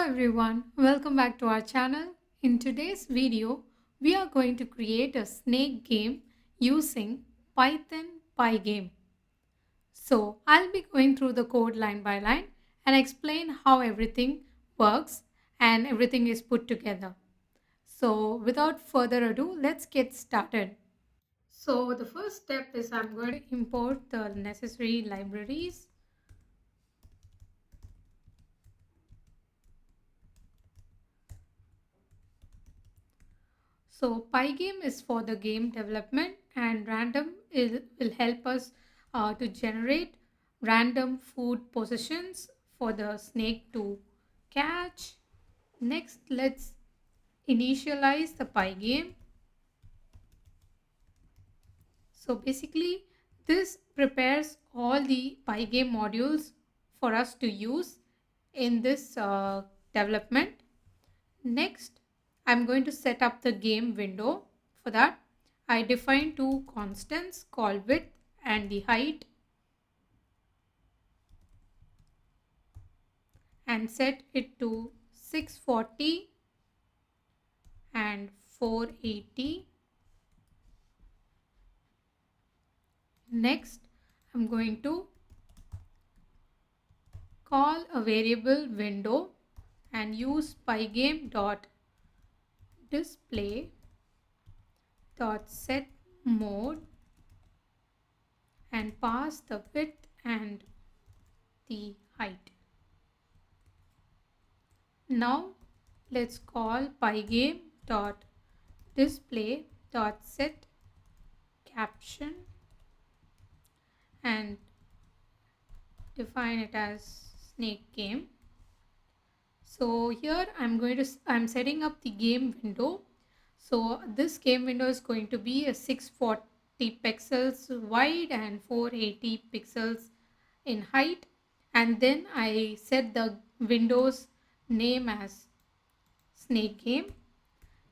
everyone, welcome back to our channel. In today's video, we are going to create a snake game using Python Pygame. So I'll be going through the code line by line and explain how everything works and everything is put together. So without further ado, let's get started. So the first step is I'm going to import the necessary libraries. So Pygame is for the game development and will help us to generate random food positions for the snake to catch. Next, let's initialize the Pygame. So basically, this prepares all the Pygame modules for us to use in this development. Next, I'm going to set up the game window. For that, I define two constants called width and the height and set it to 640 and 480. Next, I'm going to call a variable window and use pygame.display.setMode and pass the width and the height. Now let's call pygame.display.setCaption and define it as snake game. So here I'm setting up the game window. So this game window is going to be a 640 pixels wide and 480 pixels in height, and then I set the window's name as snake game.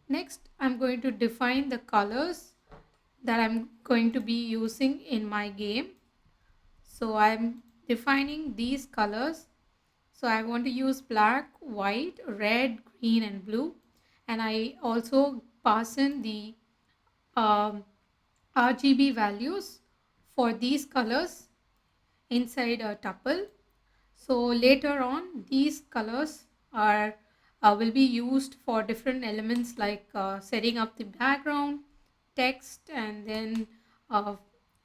Next, I'm going to define the colors that I'm going to be using in my game. So I'm defining these colors. So I want to use black, white, red, green and blue. And I also pass in the um, RGB values for these colors inside a tuple. So later on, these colors are will be used for different elements like setting up the background, text, and then uh,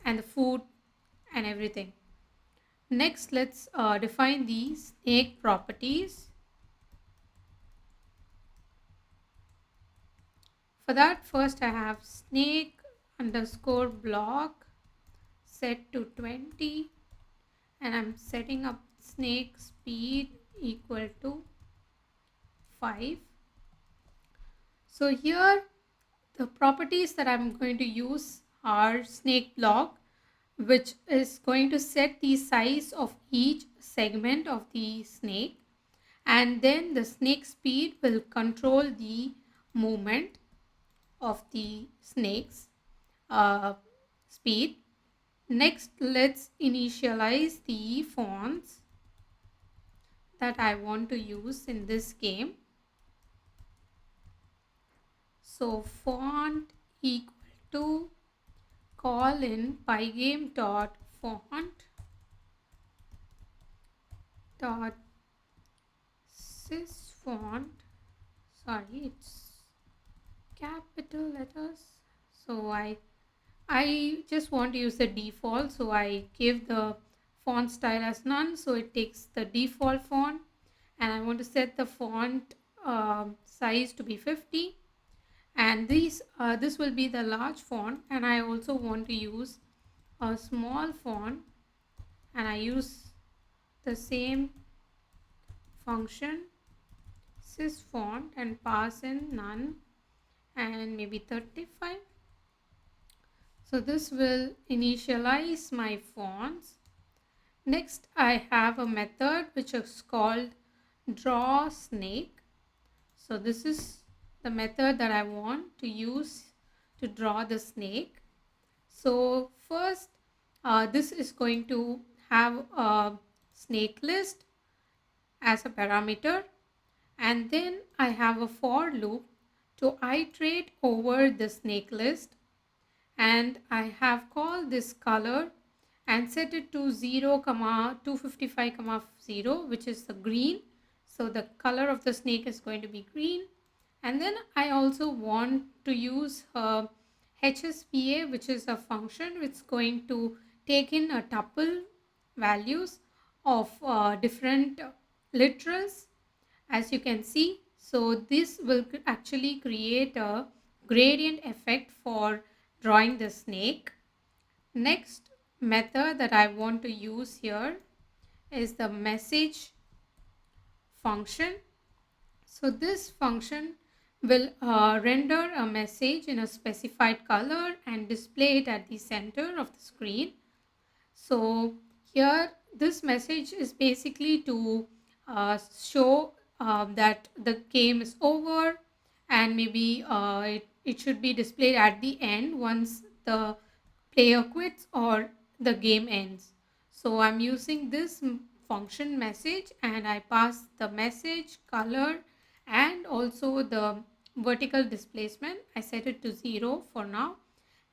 and the food and everything. Next, let's define the snake properties. For that, first I have snake underscore block set to 20, and I'm setting up snake speed equal to 5. So here the properties that I'm going to use are snake block, which is going to set the size of each segment of the snake, and then the snake speed will control the movement of the snake's speed. Next, let's initialize the fonts that I want to use in this game. So font equal to call in pygame dot font dot sys font. Sorry, it's capital letters. So I just want to use the default, so I give the font style as none, so it takes the default font, and I want to set the font size to be 50, and this will be the large font, and I also want to use a small font, and I use the same function sys font and pass in none and maybe 35. So this will initialize my fonts. Next, I have a method which is called draw snake. So this is the method that I want to use to draw the snake. So first, this is going to have a snake list as a parameter, And then I have a for loop to iterate over the snake list, and I have called this color and set it to 0 comma 255 comma 0, which is the green. So the color of the snake is going to be green. And then I also want to use a HSPA, which is a function which is going to take in a tuple values of different literals, as you can see. So this will actually create a gradient effect for drawing the snake. Next method that I want to use here is the message function. So this function will render a message in a specified color and display it at the center of the screen. So here this message is basically to show that the game is over, and maybe it should be displayed at the end once the player quits or the game ends. So I'm using this function message, and I pass the message color and also the vertical displacement. I set it to 0 for now.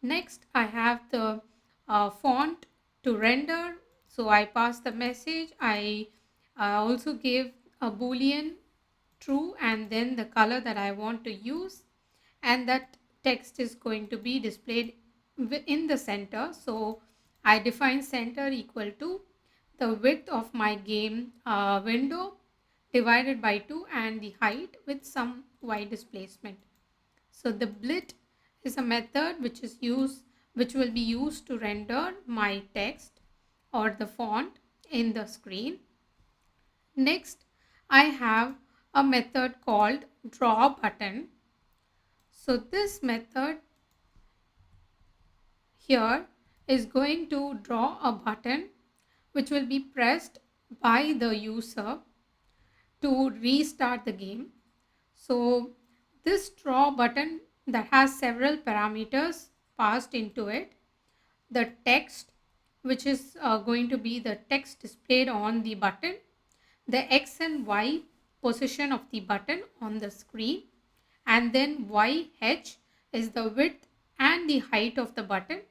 Next I have the font to render. So I pass the message. I also give a boolean true and then the color that I want to use, and that text is going to be displayed in the center. So I define center equal to the width of my game window divided by 2 and the height with some y displacement. So the blit is a method which will be used to render my text or the font in the screen. Next, I have a method called draw button. So this method here is going to draw a button which will be pressed by the user to restart the game. So this draw button that has several parameters passed into it, the text, which is going to be the text displayed on the button, the X and Y position of the button on the screen, and then YH is the width and the height of the button,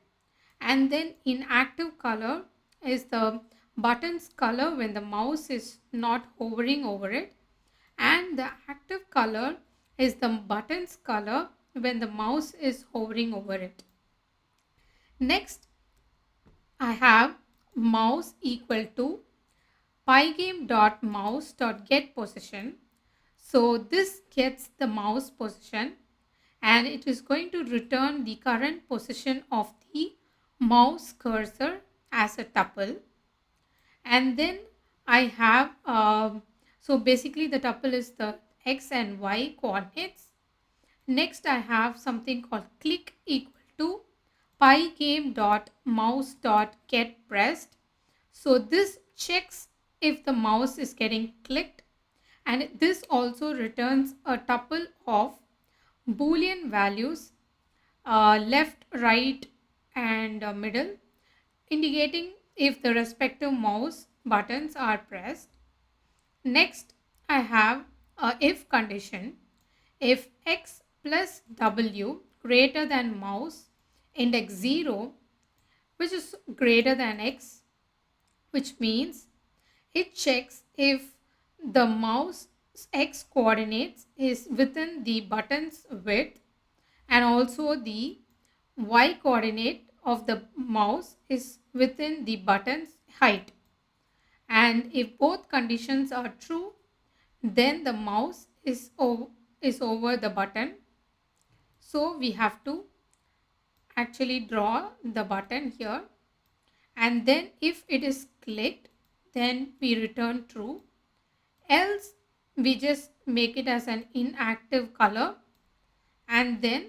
and then inactive color is the button's color when the mouse is not hovering over it, and the active color is the button's color when the mouse is hovering over it. Next, I have mouse equal to pygame.mouse.getPosition. So this gets the mouse position, and it is going to return the current position of the mouse cursor as a tuple. And then I have so basically the tuple is the x and y coordinates. Next I have something called click equal to pygame.mouse.getPressed. So this checks if the mouse is getting clicked, and this also returns a tuple of boolean values, left, right, and middle, indicating if the respective mouse buttons are pressed. Next, I have a if condition. If x plus w greater than mouse index 0, which is greater than x, which means it checks if the mouse x coordinates is within the button's width, and also the y coordinate of the mouse is within the button's height. And if both conditions are true, then the mouse is over the button. So we have to actually draw the button here, and then if it is clicked, then we return true, else we just make it as an inactive color. And then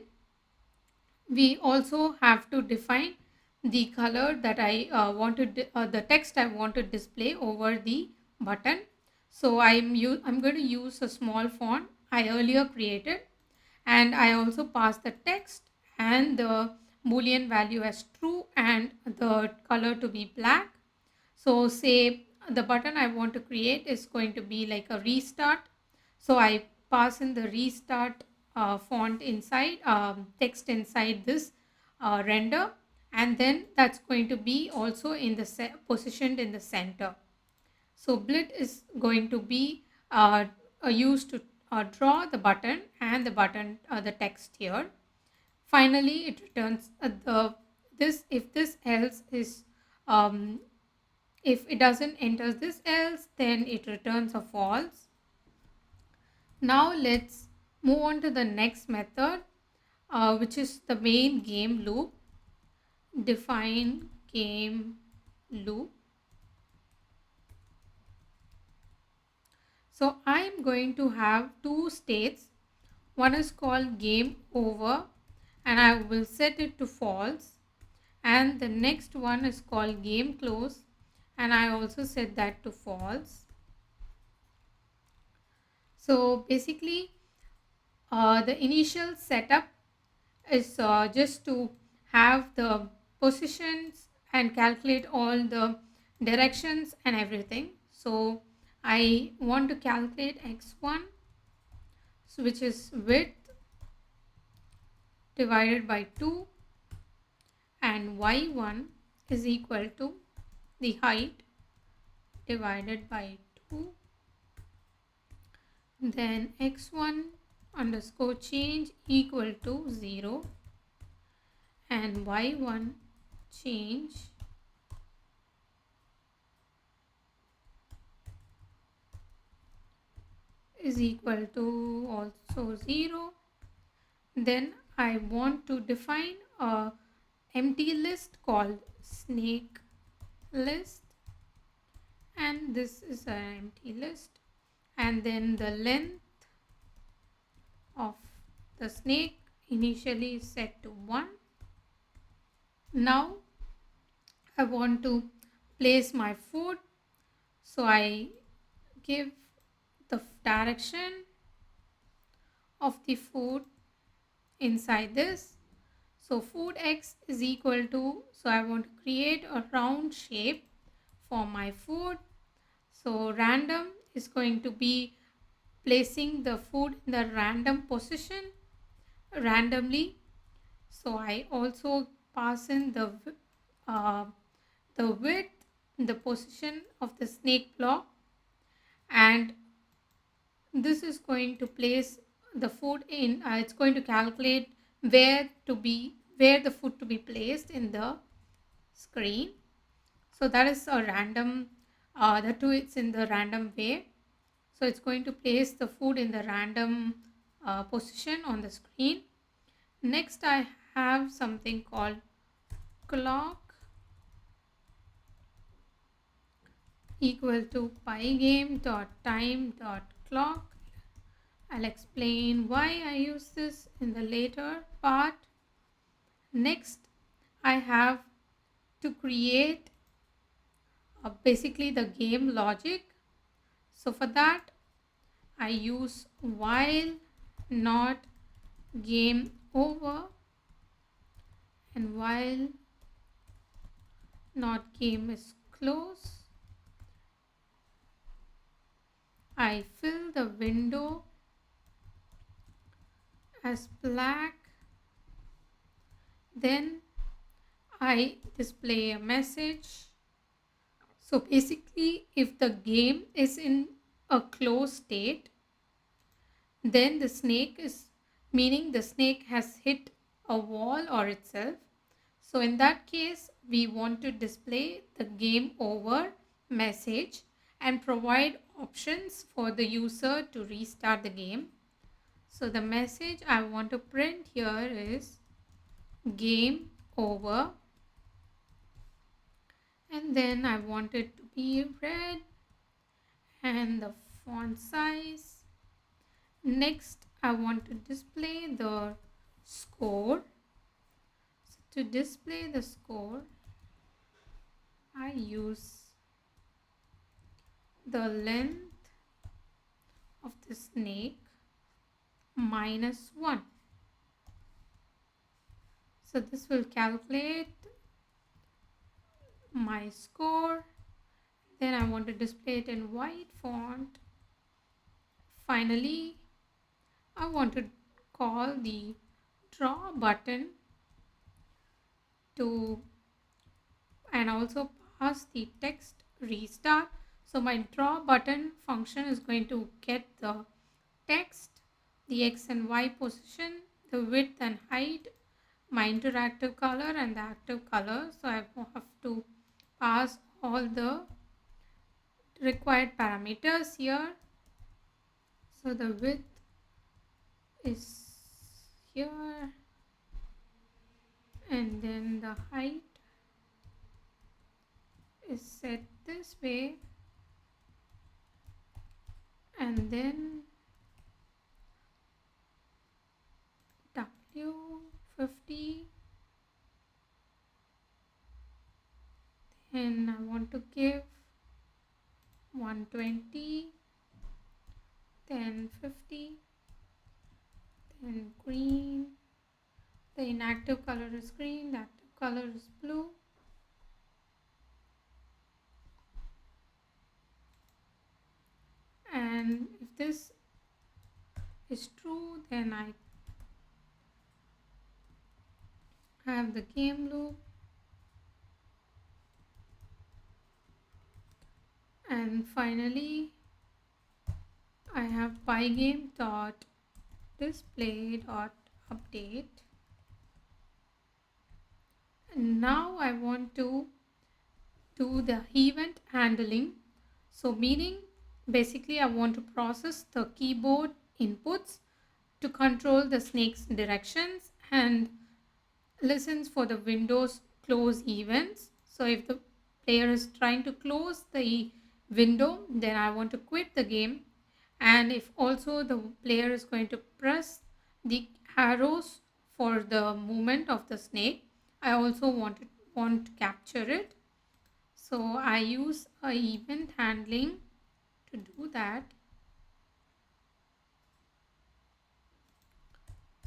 we also have to define the color that I want to the text I want to display over the button. So I'm going to use a small font I earlier created, and I also pass the text and the boolean value as true and the color to be black. So say the button I want to create is going to be like a restart. So I pass in the restart font inside, text inside this render, and then that's going to be also in the positioned in the center. So blit is going to be used to draw the button and the button the text here. Finally, it returns the this if this else is um, if it doesn't enter this else, then it returns a false. Now let's move on to the next method, which is the main game loop. Define game loop. So I'm going to have two states. One is called game over and I will set it to false. And the next one is called game close and I also set that to false. So basically the initial setup is just to have the positions and calculate all the directions and everything. So I want to calculate x1, so which is width divided by 2, and y1 is equal to the height divided by 2. Then x1 underscore change equal to 0 and y1 change is equal to also 0. Then I want to define a empty list called snake list, and this is an empty list, and then the length of the snake initially is set to 1. Now I want to place my foot, so I give the direction of the foot inside this. So foot x is equal to, so I want to create a round shape for my foot. So random is going to be placing the foot in the random position randomly. So I also pass in uh, the width, the position of the snake block, and this is going to place the foot in. It's going to calculate where the foot to be placed in the screen. So that is a random. The two it's in the random way. So it's going to place the foot in the random position on the screen. Next, I have something called clock equal to pygame dot time dot clock. I'll explain why I use this in the later part. Next, I have to create basically the game logic. So for that, I use while not game over and while not game is close. I fill the window as black. Then I display a message. So basically, if the game is in a closed state, then the snake is meaning the snake has hit a wall or itself. So in that case, we want to display the game over message and provide options for the user to restart the game. So the message I want to print here is game over, and then I want it to be red and the font size. Next, I want to display the score. So to display the score, I use the length of the snake minus 1. So this will calculate my score. Then I want to display it in white font finally I want to call the draw button to and also pass the text restart. So my draw button function is going to get the text, the x and y position, the width and height, my interactive color and the active color. So I have to pass all the required parameters here. So the width is here, and then the height is set this way, and then W50, and I want to give 120, then 50, then green. The inactive color is green, the active color is blue. And if this is true, then I have the game loop, and finally I have pygame dot display dot update. And now I want to do the event handling. So meaning basically I want to process the keyboard inputs to control the snake's directions and listens for the Windows close events. So if the player is trying to close the window, then I want to quit the game. And if also the player is going to press the arrows for the movement of the snake, I also want to capture it. So I use a event handling to do that.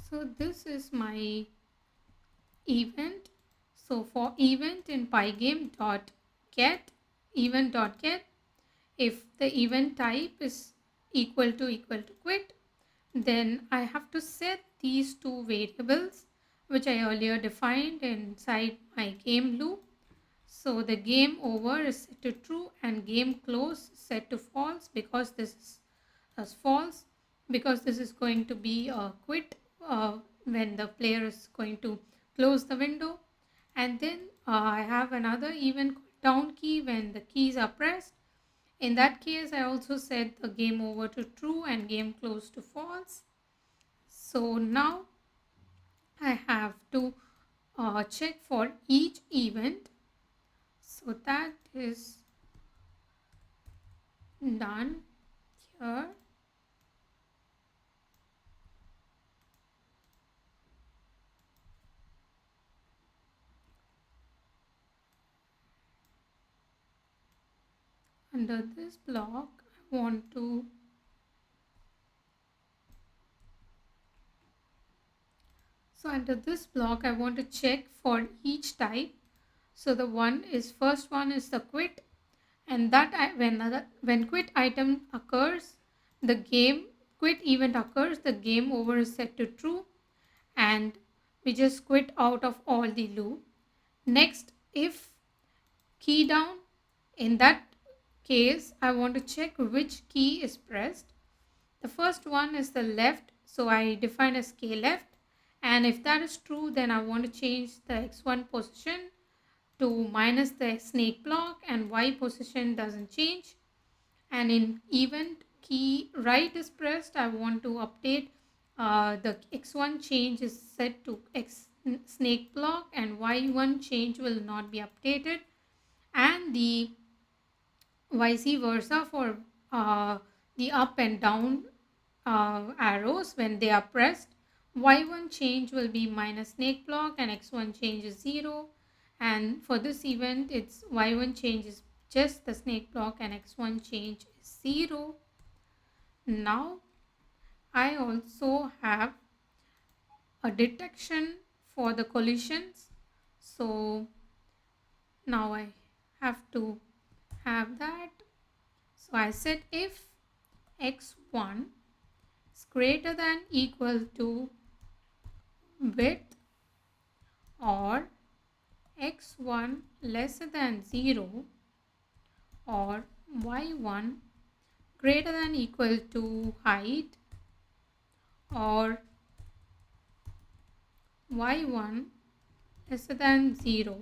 So this is my event. So for event in pygame dot get event dot get, if the event type is equal to quit, then I have to set these two variables which I earlier defined inside my game loop. So the game over is set to true and game close set to false, because this is as false, because this is going to be a quit when the player is going to close the window. And then I have another event down key when the keys are pressed. In that case, I also set the game over to true and game close to false. So now I have to check for each event. So that is done here. Under this block, I want to under this block, I want to check for each type. So the first one is the quit, and that when quit item occurs, the game quit event occurs, the game over is set to true, and we just quit out of all the loop. Next, if key down, in that case I want to check which key is pressed. The first one is the left, so I define as k left, and if that is true, then I want to change the x1 position to minus the snake block, and y position doesn't change. And in event key right is pressed, I want to update the x1 change is set to x snake block, and y1 change will not be updated. And the vice versa for the up and down arrows, when they are pressed, y1 change will be minus snake block and x1 change is 0. And for this event, it's y1 change is just the snake block and x1 change is 0. Now I also have a detection for the collisions. So now I have to have that. So I said if x1 greater than equal to width, or x1 lesser than 0, or y1 greater than equal to height, or y1 lesser than 0.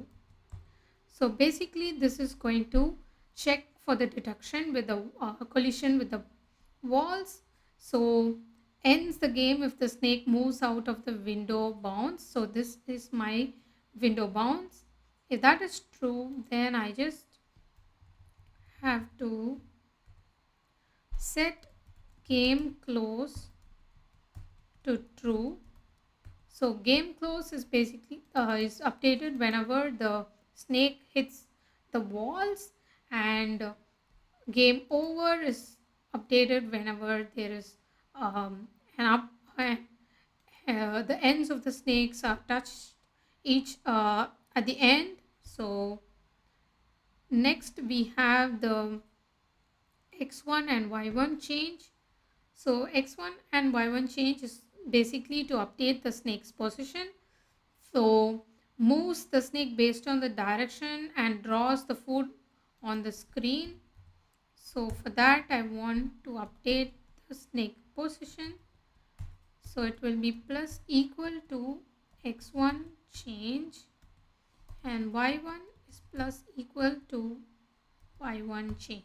So basically this is going to check for the detection with the collision with the walls. So ends the game if the snake moves out of the window bounds. So this is my window bounds. If that is true, then I just have to set game close to true. So game close is basically is updated whenever the snake hits the walls, and game over is updated whenever there is an up the ends of the snakes are touched each at the end. So next we have the x1 and y1 change. So x1 and y1 change is basically to update the snake's position. So moves the snake based on the direction and draws the food on the screen. So for that I want to update the snake position. So it will be plus equal to x1 change, and y1 is plus equal to y1 change.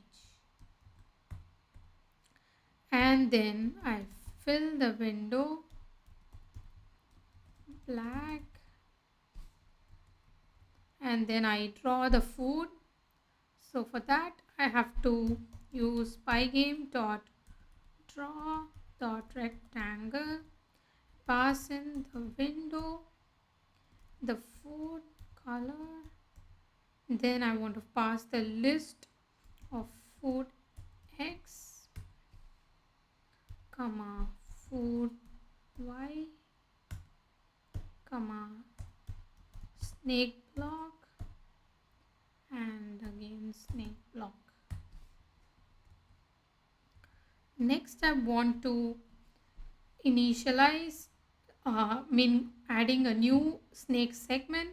And then I fill the window black, and then I draw the food. So for that I have to use pygame dot draw dot rectangle, pass in the window, the food color, then I want to pass the list of food x, comma food y, comma snake block, and again snake block. Next I want to initialize adding a new snake segment.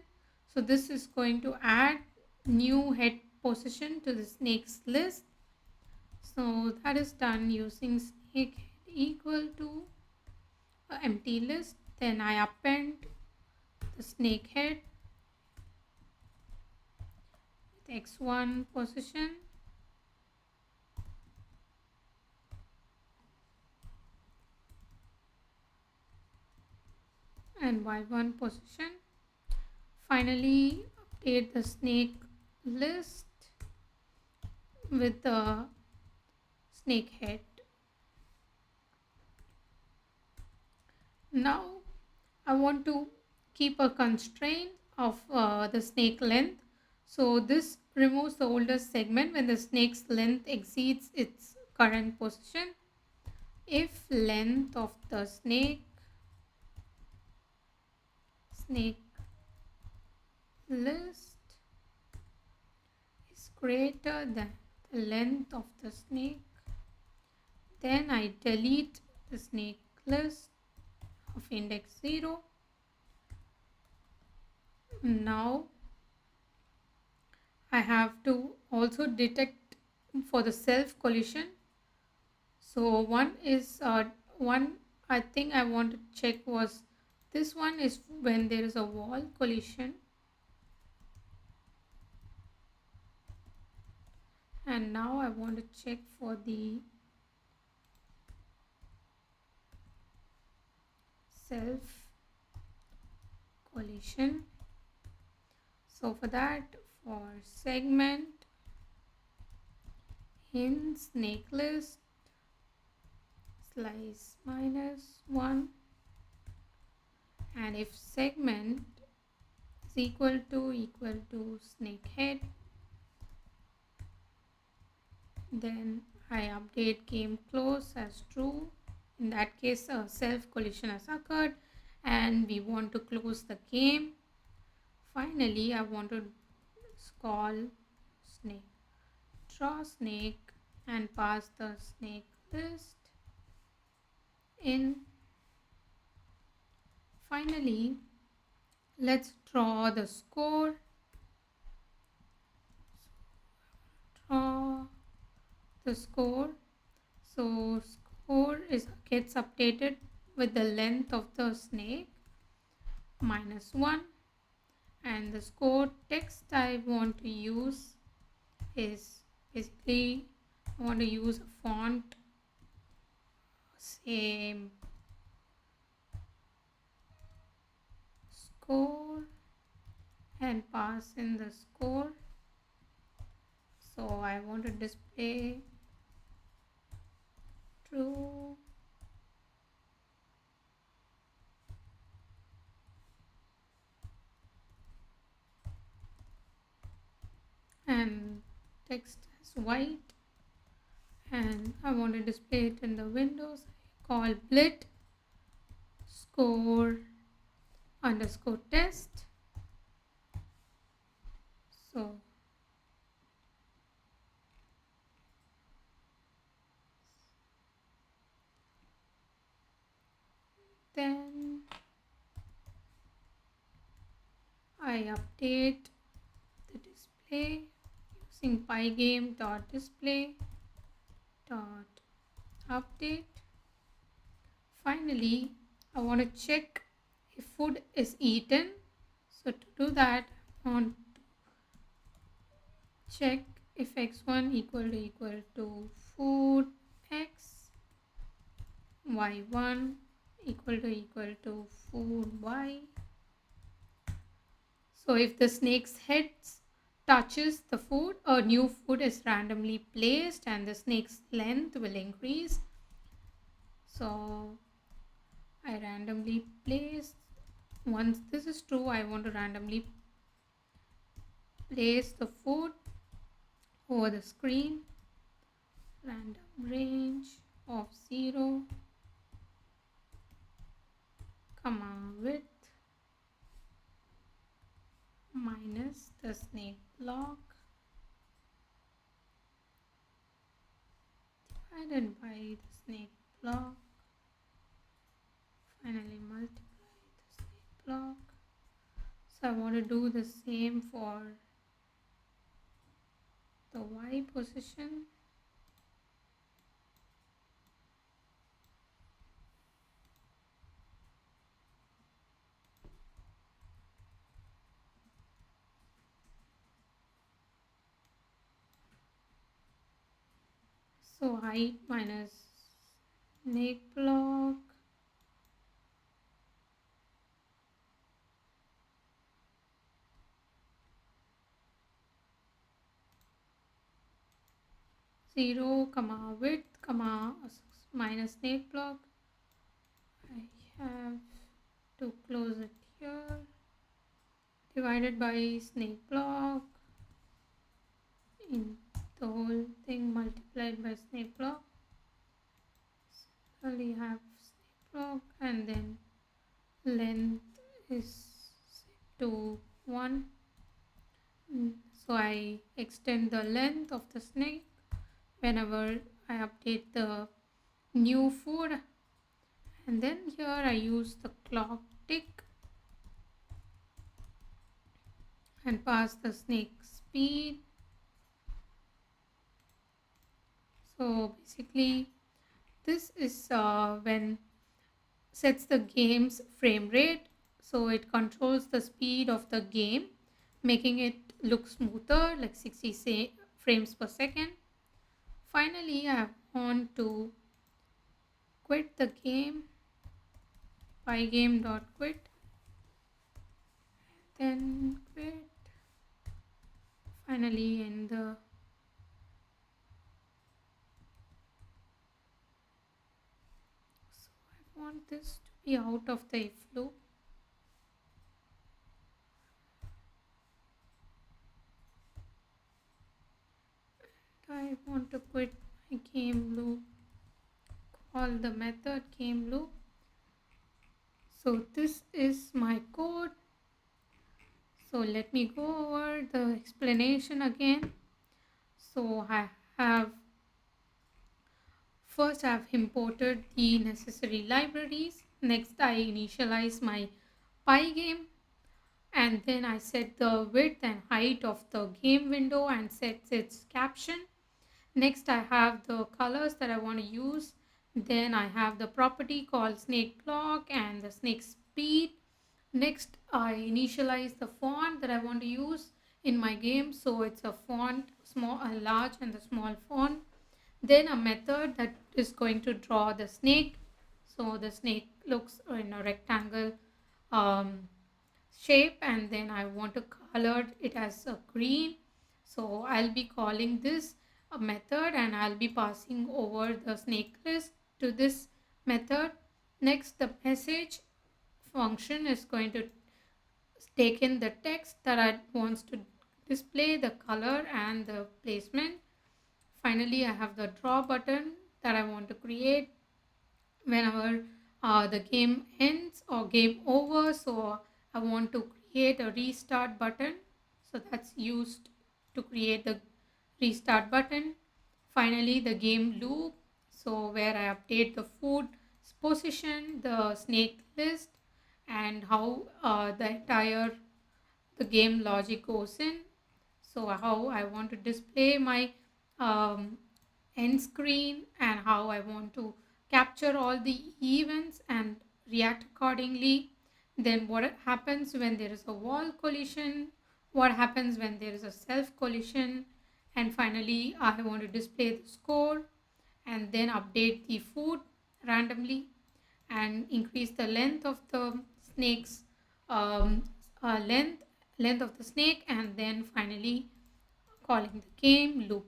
So this is going to add new head position to the snake's list. So that is done using snake head equal to empty list. Then I append the snake head with x1 position, and y1 position. Finally update the snake list with the snake head. Now I want to keep a constraint of the snake length. So this removes the oldest segment when the snake's length exceeds its current position. If length of the snake list is greater than the length of the snake, then I delete the snake list of index 0. Now I have to also detect for the self collision. So one I think I want to check was this one is when there is a wall collision, and now I want to check for the self collision. So for that, for segment in snake list slice -1, and if segment is equal to snake head, then I update game close as true. In that case a self collision has occurred and we want to close the game. Finally I want to call snake draw snake and pass the snake list in. Finally, let's draw the score. Draw the score. So score is gets updated with the length of the snake -1, and the score text I want to use is basically I want to use a font same score and pass in the score. So I want to display true and text as white, and I want to display it in the windows. I call blit score underscore test. So then I update the display using pygame dot display dot update. Finally, I want to check if food is eaten. So to do that, I want to check if x1 equal to food x, y1 equal to food y. So if the snake's head touches the food, a new food is randomly placed and the snake's length will increase. So I randomly place, once this is true, I want to randomly place the food over the screen. Random range of 0, comma width minus the snake block divided by the snake block. Finally multiply the snake block. So I want to do the same for the y position. So height minus snake block zero, comma width, comma minus snake block. I have to close it here. Divided by snake block in the whole thing multiplied by snake block. Similarly have snake block, and then length is set to 1. So I extend the length of the snake whenever I update the new food, and then here I use the clock tick and pass the snake speed. So basically this is when sets the game's frame rate, so it controls the speed of the game, making it look smoother, like 60 frames per second. Finally, I want to quit the game, pygame.quit, then quit. Finally end the I want this to be out of the if loop. I want to quit my game loop, call the method game loop. So this is my code. So let me go over the explanation again. So I have First, I've imported the necessary libraries. Next, I initialize my Pygame, and then I set the width and height of the game window and set its caption. Next, I have the colors that I want to use. Then I have the property called snake clock and the snake speed. Next, I initialize the font that I want to use in my game. So it's a font, a large and the small font. Then a method that is going to draw the snake. So the snake looks in a rectangle um, shape, and then I want to color it as a green. So I'll be calling this a method and I'll be passing over the snake list to this method. Next, the message function is going to take in the text that I wants to display, the color and the placement. Finally, I have the draw button that I want to create whenever the game ends or game over. So I want to create a restart button. So that's used to create the restart button. Finally, the game loop. So where I update the food position, the snake list, and how the entire the game logic goes in. So how I want to display my um, end screen and how I want to capture all the events and react accordingly. Then what happens when there is a wall collision, what happens when there is a self collision, and finally I want to display the score and then update the food randomly and increase the length of the snake's um, length of the snake, and then finally calling the game loop.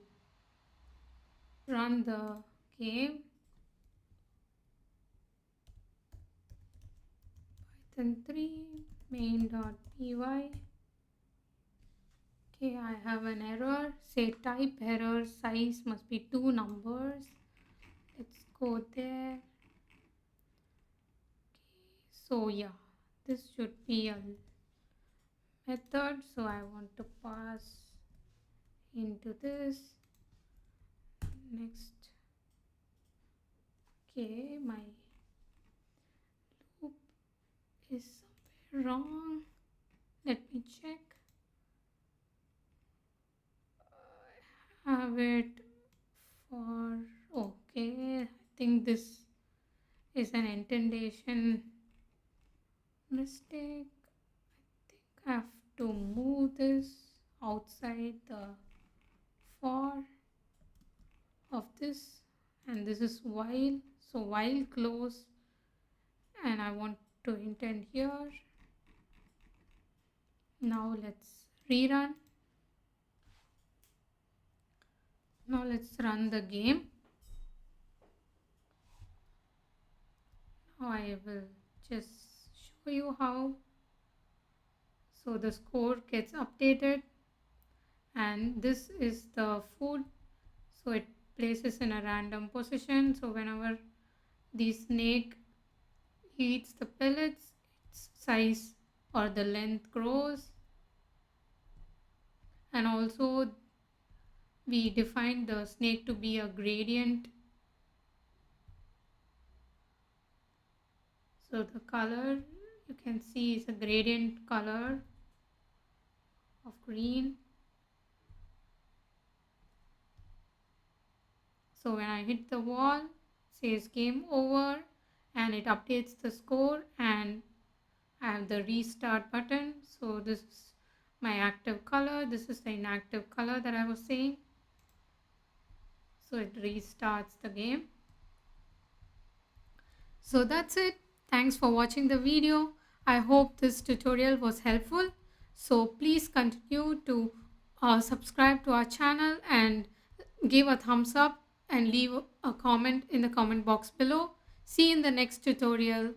Run the game. Python 3 main.py. Okay, I have an error. Say type error, size must be two numbers. Let's go there. So yeah, this should be a method. So I want to pass into this. Next. Okay, my loop is somewhere wrong. Let me check. Have it for okay. I think this is an indentation mistake. I have to move this outside the for of this, and this is while. So while close, and I want to indent here. Now let's rerun. Now let's run the game. Now I will just show you how. So the score gets updated, and this is the food. So it places in a random position. So whenever the snake eats the pellets, its size or the length grows. And also we define the snake to be a gradient. So the color you can see is a gradient color of green. So when I hit the wall, it says game over and it updates the score, and I have the restart button. So this is my active color. This is the inactive color that I was saying. So it restarts the game. So that's it. Thanks for watching the video. I hope this tutorial was helpful. So please continue to subscribe to our channel and give a thumbs up and leave a comment in the comment box below. See you in the next tutorial.